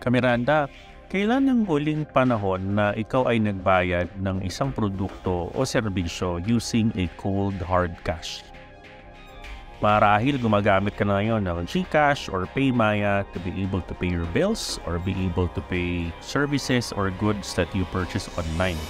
Miranda, kailan ang huling panahon na ikaw ay nagbayad ng isang produkto o serbisyo using a cold hard cash? Marahil gumagamit ka na ngayon ng GCash or PayMaya to be able to pay your bills or be able to pay services or goods that you purchase online.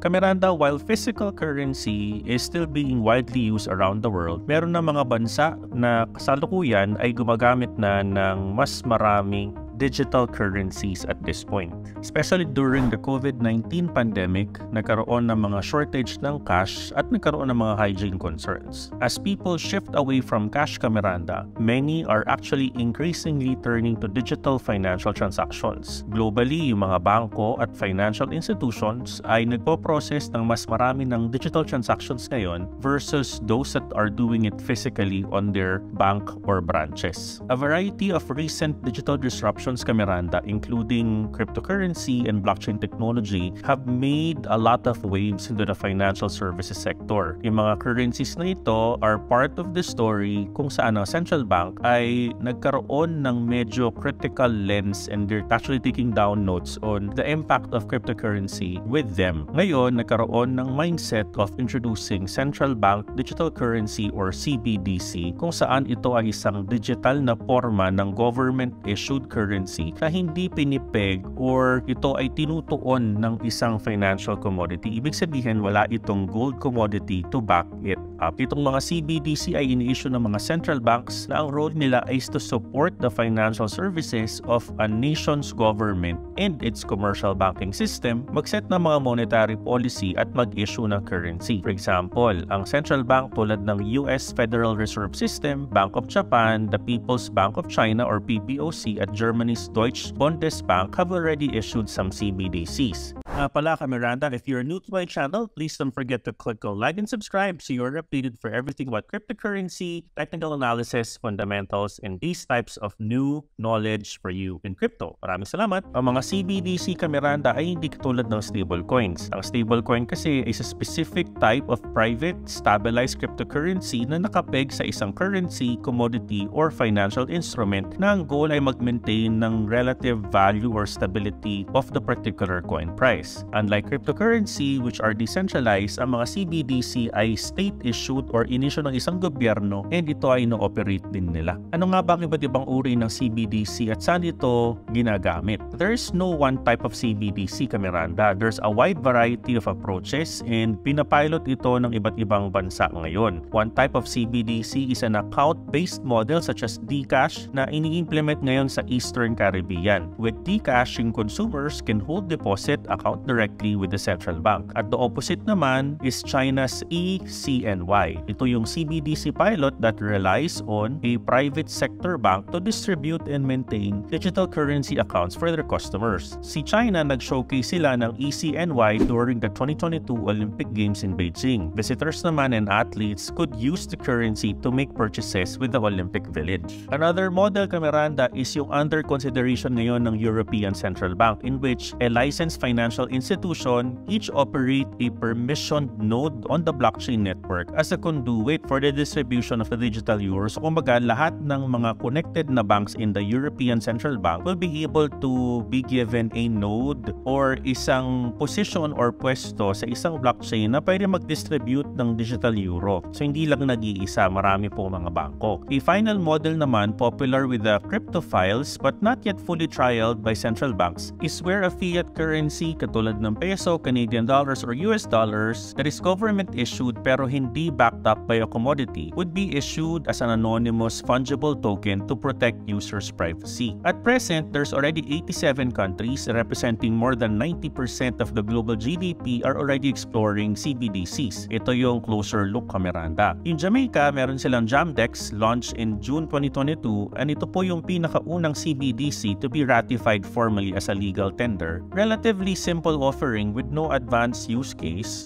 Miranda, while physical currency is still being widely used around the world, meron na mga bansa na kasalukuyan ay gumagamit na ng mas maraming digital currencies at this point. Especially during the COVID-19 pandemic, nagkaroon ng mga shortage ng cash at nagkaroon ng mga hygiene concerns. As people shift away from cash, Miranda, many are actually increasingly turning to digital financial transactions. Globally, yung mga bangko at financial institutions ay nagpo-process ng mas marami ng digital transactions ngayon versus those that are doing it physically on their bank or branches. A variety of recent digital disruptions, Miranda, including cryptocurrency and blockchain technology, have made a lot of waves into the financial services sector. Yung mga currencies na ito are part of the story kung saan ang central bank ay nagkaroon ng medyo critical lens and they're actually taking down notes on the impact of cryptocurrency with them. Ngayon, nagkaroon ng mindset of introducing Central Bank Digital Currency or CBDC kung saan ito ay isang digital na forma ng government-issued currency na hindi pinipeg or ito ay tinutuon ng isang financial commodity. Ibig sabihin, wala itong gold commodity to back it up. Itong mga CBDC ay ini-issue ng mga central banks na ang role nila is to support the financial services of a nation's government and its commercial banking system, mag-set ng mga monetary policy at mag-issue ng currency. For example, ang central bank tulad ng US Federal Reserve System, Bank of Japan, the People's Bank of China or PBOC at Germany's Deutsche Bundesbank have already issued some CBDCs. Pala Miranda, if you're new to my channel, please don't forget to click on like and subscribe so you're updated for everything about cryptocurrency, technical analysis, fundamentals, and these types of new knowledge for you in crypto. Maraming salamat. Ang mga CBDC Miranda ay hindi katulad ng stablecoins. Ang stablecoin kasi is a specific type of private stabilized cryptocurrency na nakapeg sa isang currency, commodity, or financial instrument na ang goal ay mag-maintain ng relative value or stability of the particular coin price. Unlike cryptocurrency which are decentralized, ang mga CBDC ay state-issued or inisyu ng isang gobyerno and ito ay no-operate din nila. Ano nga ba ang iba't ibang uri ng CBDC at saan ito ginagamit? There is no one type of CBDC, Miranda. There's a wide variety of approaches and pinapilot ito ng iba't ibang bansa ngayon. One type of CBDC is an account-based model such as Dcash na ini-implement ngayon sa Eastern Caribbean. With Dcash, yung consumers can hold deposit account directly with the central bank. At the opposite naman is China's eCNY. Ito yung CBDC pilot that relies on a private sector bank to distribute and maintain digital currency accounts for their customers. Si China, nag-showcase sila ng eCNY during the 2022 Olympic Games in Beijing. Visitors naman and athletes could use the currency to make purchases with the Olympic Village. Another model, Miranda, is yung under consideration ngayon ng European Central Bank, in which a licensed financial institution each operate a permissioned node on the blockchain network as a conduit for the distribution of the digital euro. So kumbaga, lahat ng mga connected na banks in the European Central Bank will be able to be given a node or isang position or pwesto sa isang blockchain na pwede mag-distribute ng digital euro. So hindi lang nag-iisa, marami po mga bangko. A final model naman, popular with the cryptophiles but not yet fully trialed by central banks, is where a fiat currency katulad ng peso, Canadian dollars, or US dollars that is government issued pero hindi backed up by a commodity would be issued as an anonymous fungible token to protect users' privacy. At present, there's already 87 countries representing more than 90% of the global GDP are already exploring CBDCs. Ito yung closer look, Miranda. In Jamaica, meron silang Jamdex launched in June 2022 and ito po yung pinakaunang CBDC to be ratified formally as a legal tender. Relatively simple simple offering with no advanced use case.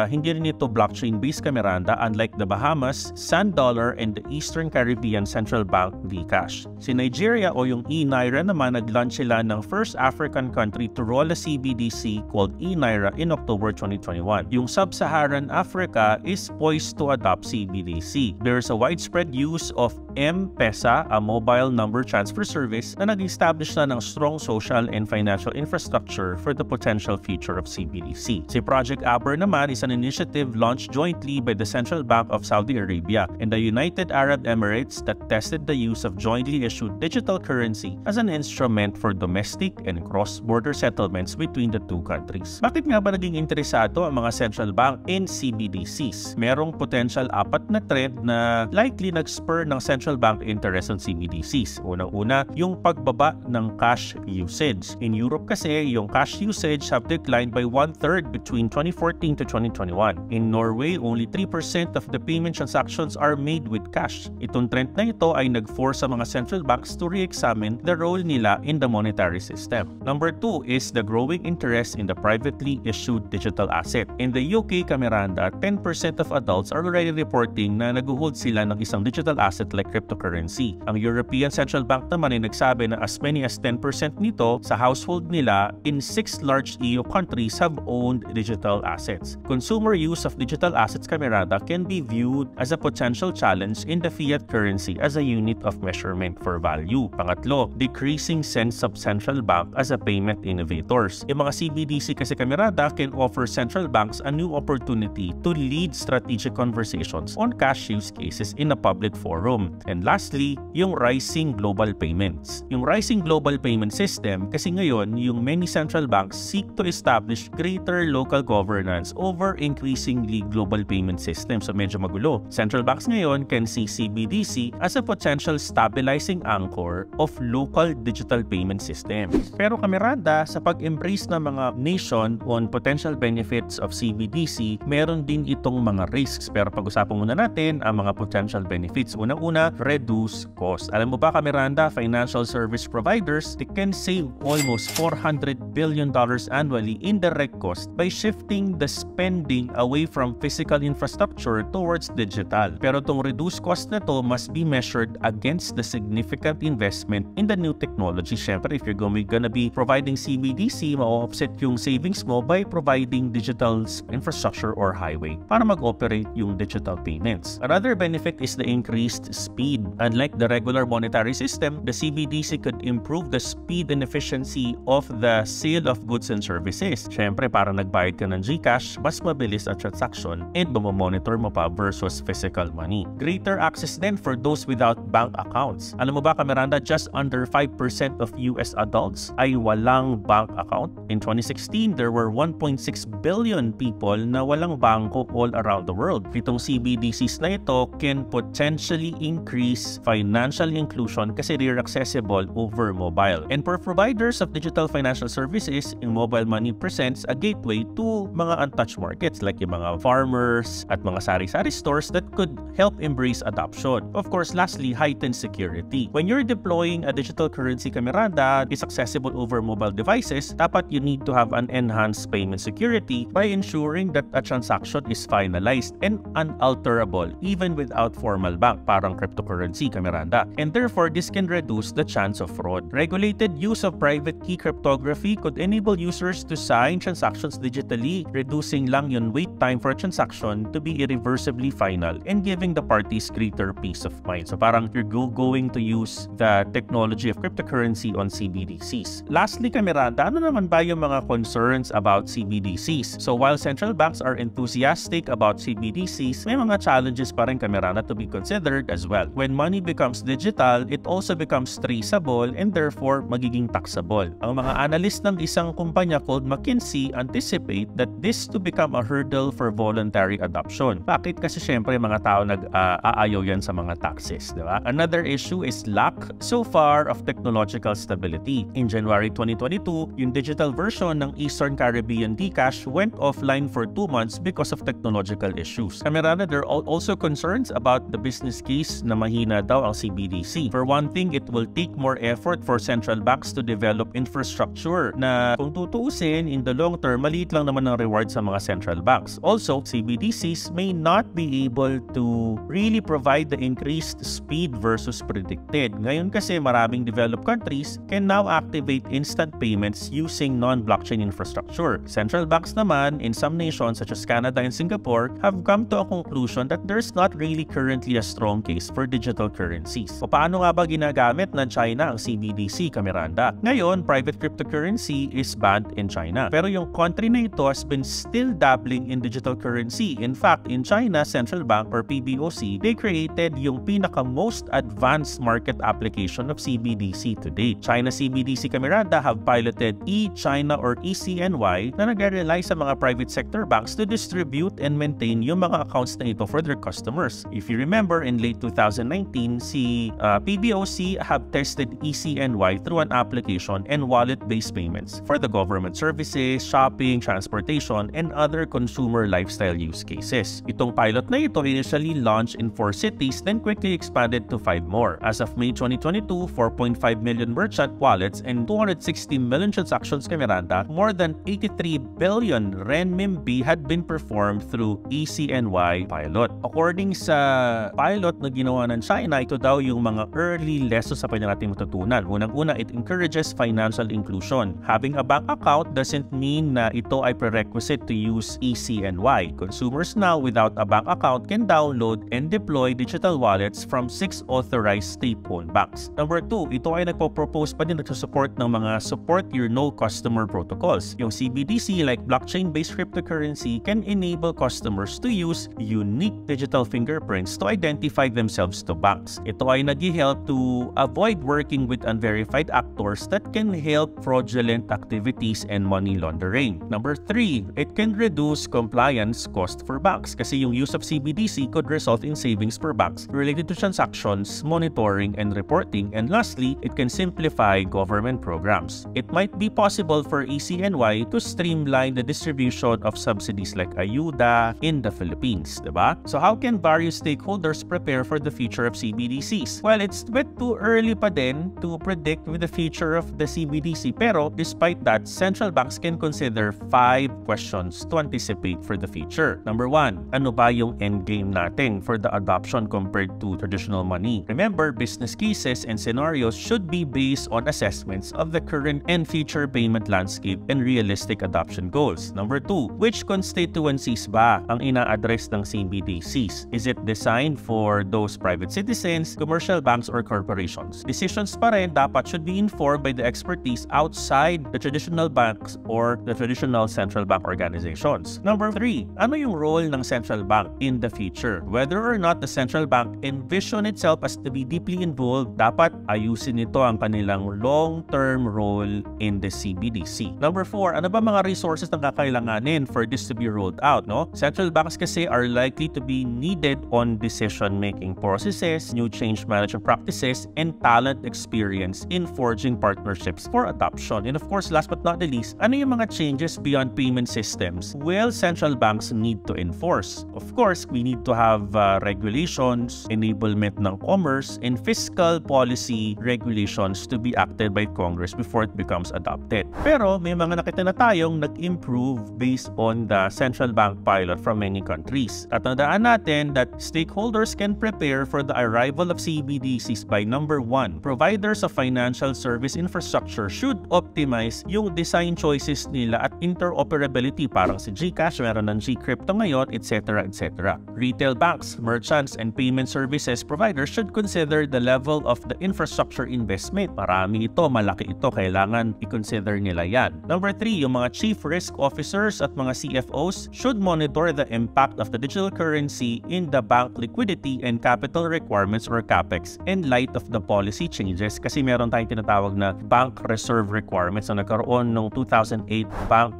Hindi rin ito blockchain-based Miranda, unlike the Bahamas, Sand Dollar, and the Eastern Caribbean Central Bank Bcash. Si Nigeria o yung e-Naira naman, nag-launch sila ng first African country to roll a CBDC called e-Naira in October 2021. Yung Sub-Saharan Africa is poised to adopt CBDC. There's a widespread use of M-Pesa, a mobile number transfer service na nag-establish na ng strong social and financial infrastructure for the potential future of CBDC. Si Project Aber naman is an initiative launched jointly by the Central Bank of Saudi Arabia and the United Arab Emirates that tested the use of jointly issued digital currency as an instrument for domestic and cross-border settlements between the two countries. Bakit nga ba naging interesado ang mga central bank in CBDCs? Merong potential apat na trend na likely nag-spur ng central bank interest on CBDCs. Unang-una, yung pagbaba ng cash usage. In Europe kasi, yung cash usage have declined by 1/3 between 2014 to 2021. In Norway, only 3% of the payment transactions are made with cash. Itong trend na ito ay nag-force sa mga central banks to re-examine the role nila in the monetary system. Number 2 is the growing interest in the privately issued digital asset. In the UK, Miranda, 10% of adults are already reporting na nag-hold sila ng isang digital asset like cryptocurrency. Ang European Central Bank naman ay nagsabi na as many as 10% nito sa household nila in 6 large EU countries have owned digital assets. Consumer use of digital assets, Miranda, can be viewed as a potential challenge in the fiat currency as a unit of measurement for value. Pangatlo, decreasing sense of central bank as a payment innovators. Yung mga CBDC kasi, Miranda, can offer central banks a new opportunity to lead strategic conversations on cash use cases in a public forum. And lastly, yung rising global payments. Yung rising global payment system, kasi ngayon, yung many central banks seek to establish greater local governance over increasingly global payment systems. So medyo magulo. Central banks ngayon can see CBDC as a potential stabilizing anchor of local digital payment systems. Pero Miranda, sa pag-embrace ng mga nation on potential benefits of CBDC, meron din itong mga risks. Pero pag-usapan muna natin ang mga potential benefits. Unang-una, reduce cost. Alam mo ba, Miranda, financial service providers, they can save almost $400 billion annually in direct cost by shifting the spending away from physical infrastructure towards digital. Pero itong reduce cost na to must be measured against the significant investment in the new technology. Siyempre, if you're gonna be providing CBDC, ma-offset yung savings mo by providing digital infrastructure or highway para mag-operate yung digital payments. Another benefit is the increased speed. Unlike the regular monetary system, the CBDC could improve the speed and efficiency of the sale of goods and services. Siyempre, para nagbayad ka ng GCash, mas mabilis ang transaction and mamamonitor mo pa versus physical money. Greater access then for those without bank accounts. Alam mo ba, Miranda, just under 5% of US adults ay walang bank account. In 2016, there were 1.6 billion people na walang bangko all around the world. Itong CBDCs na ito can potentially increase financial inclusion kasi they're accessible over mobile. And for providers of digital financial services, yung mobile money presents a gateway to mga untouched markets like yung mga farmers at mga sari-sari stores that could help embrace adoption. Of course, lastly, heightened security. When you're deploying a digital currency, Miranda, is accessible over mobile devices, dapat you need to have an enhanced payment security by ensuring that a transaction is finalized and unalterable even without formal bank, parang cryptocurrency, Miranda. And therefore, this can reduce the chance of fraud. Regulated use of private key cryptography could enable users to sign transactions digitally, reducing lang yung wait time for a transaction to be irreversibly final and giving the parties greater peace of mind. So parang you're going to use the technology of cryptocurrency on CBDCs. Lastly, Miranda, ano naman ba yung mga concerns about CBDCs? So while central banks are enthusiastic about CBDCs, may mga challenges pa rin, Miranda, to be considered as well. When money becomes digital, it also becomes traceable and therefore magiging taxable. Ang mga analyst ng isang kumpanya called McKinsey anticipate that this to become a hurdle for voluntary adoption. Bakit? Kasi syempre mga tao nag-aayaw yan sa mga taxes, di ba? Another issue is lack so far of technological stability. In January 2022, yung digital version ng Eastern Caribbean Bcash went offline for 2 months because of technological issues. Miranda, there are also concerns about the business case na mahina daw ang CBDC. For one thing, it will take more effort for central banks to develop infrastructure na kung tutuusin, in the long term, maliit lang naman ang reward sa mga central banks. Also, CBDCs may not be able to really provide the increased speed versus predicted. Ngayon kasi maraming developed countries can now activate instant payments using non-blockchain infrastructure. Central banks naman in some nations such as Canada and Singapore have come to a conclusion that there's not really currently a strong case for digital currencies. O paano nga ba ginagamit ng China ang CBDC, Miranda? Ngayon, private cryptocurrency is banned in China. Pero yung country na ito has been still dabbling in digital currency. In fact, in China, Central Bank or PBOC, they created yung pinaka-most advanced market application of CBDC to date. China CBDC, Miranda, have piloted e-China or ECNY na nag-rely sa mga private sector banks to distribute and maintain yung mga accounts na ito for their customers. If you remember, in late 2019, si PBOC have tested ECNY through an application and wallet-based payments for the government services, shopping, transportation, and other consumer lifestyle use cases. Itong pilot na ito initially launched in 4 cities, then quickly expanded to 5 more. As of May 2022, 4.5 million merchant wallets and 260 million transactions, Miranda, more than 83 billion renminbi had been performed through ECNY pilot. According sa pilot na ginawa ng China, ito daw yung mga early lessons sa pwede natin matutunan. Unang-una, it encourages financial inclusion. Having a bank account doesn't mean na ito ay prerequisite to use ECNY. Consumers now without a bank account can download and deploy digital wallets from 6 authorized state-owned banks. Number 2, ito ay nagpo-propose pa din nagsusupport ng mga support your no customer protocols. Yung CBDC like blockchain-based cryptocurrency can enable customers to use unique digital fingerprints to identify themselves to banks. Ito ay nag-help to avoid working with unverified actors that can help fraudulent activities and money laundering. Number 3, it can reduce compliance cost for banks kasi yung use of CBDC could result in savings for banks related to transactions, monitoring, and reporting. And lastly, it can simplify government programs. It might be possible for ECNY to streamline the distribution of subsidies like ayuda in the Philippines, diba? So how can various stakeholders prepare for the future of CBDCs? Well, it's a bit too early pa din to predict with the future of the CBDC. Pero despite that, central banks can consider 5 questions to anticipate for the future. Number 1, ano ba yung endgame natin for the adoption compared to traditional money? Remember, business cases and scenarios should be based on assessments of the current and future payment landscape and realistic adoption goals. Number 2, which constituencies ba ang ina-address ng CBDCs? Is it designed for those private citizens, commercial banks, or corporations? Decisions pa rin dapat should be informed by the expertise outside the traditional banks or the traditional central bank organizations. Number 3, ano yung role ng central bank in the future? Whether or not the central bank envision itself as to be deeply involved, dapat ayusin nito ang kanilang long-term role in the CBDC. Number 4, ano ba mga resources na kakailanganin for this to be rolled out? No? Central banks kasi are likely to be needed on decision-making processes, new change management practices, and talent experience in forging partnerships for adoption. And of course, last but not the least, ano yung mga changes beyond payment systems will central banks need to enforce? Of course, we need to have regulations, enablement ng commerce, and fiscal policy regulations to be acted by Congress before it becomes adopted. Pero may mga nakita na tayong nag-improve based on the central bank pilot from many countries. At tandaan natin that stakeholders can prepare for the arrival of CBDCs by number 1, providers of financial service infrastructure should optimize yung design choices nila at interoperability. Parang si GCash, meron ng GCrypto ngayon, etc. etc. Retail banks, merchants, and payment services providers should consider the level of the infrastructure investment. Marami ito, malaki ito, kailangan i-consider nila yan. Number 3, yung mga chief risk officers at mga CFOs should monitor the impact of the digital currency in the bank liquidity and capital requirements or CAPEX in light of the policy changes kasi meron tayong tinatawag na bank reserve requirements na nagkaroon ng 2008 bank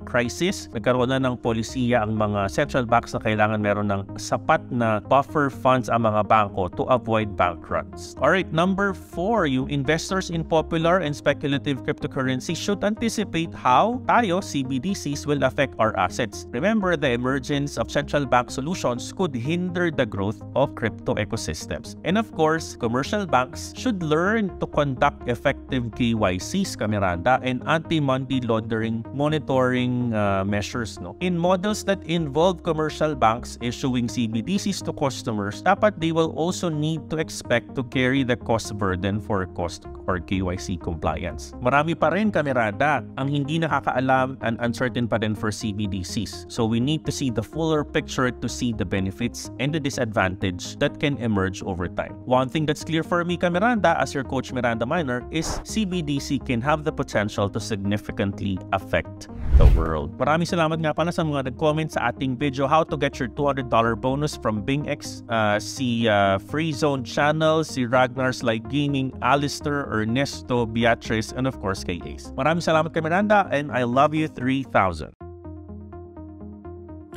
crisis. Nagkaroon na ng polisiya ang mga central banks na kailangan meron ng sapat na buffer funds ang mga banko to avoid bank runs. Alright, number 4, yung investors in popular and speculative cryptocurrency should anticipate how tayo, CBDCs, will affect our assets. Remember, the emergence of central bank solutions could hinder the growth of crypto ecosystems. And of course, commercial banks should learn to conduct effective KYCs, Miranda, and anti anti-money laundering monitoring measures. No? In models that involve commercial banks issuing CBDCs to customers, dapat they will also need to expect to carry the cost burden for KYC compliance. Marami pa rin, Miranda, ang hindi nakakaalam and uncertain pa rin for CBDCs. So we need to see the fuller picture to see the benefits and the disadvantage that can emerge over time. One thing that's clear for me, Miranda, as your coach Miranda Minor, is CBDC can have the potential to significantly affect the world. Maraming salamat nga pala sa mga nag-comment sa ating video, how to get your $200 bonus from BingX. Si Free Zone Channel, si Ragnar's Like Gaming, Alistair, Ernesto, Beatrice, and of course kay Ace. Maraming salamat kay Miranda, and I love you 3,000.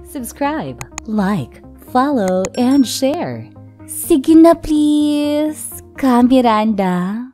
Subscribe, like, follow, and share. Sige na please, Ka Miranda.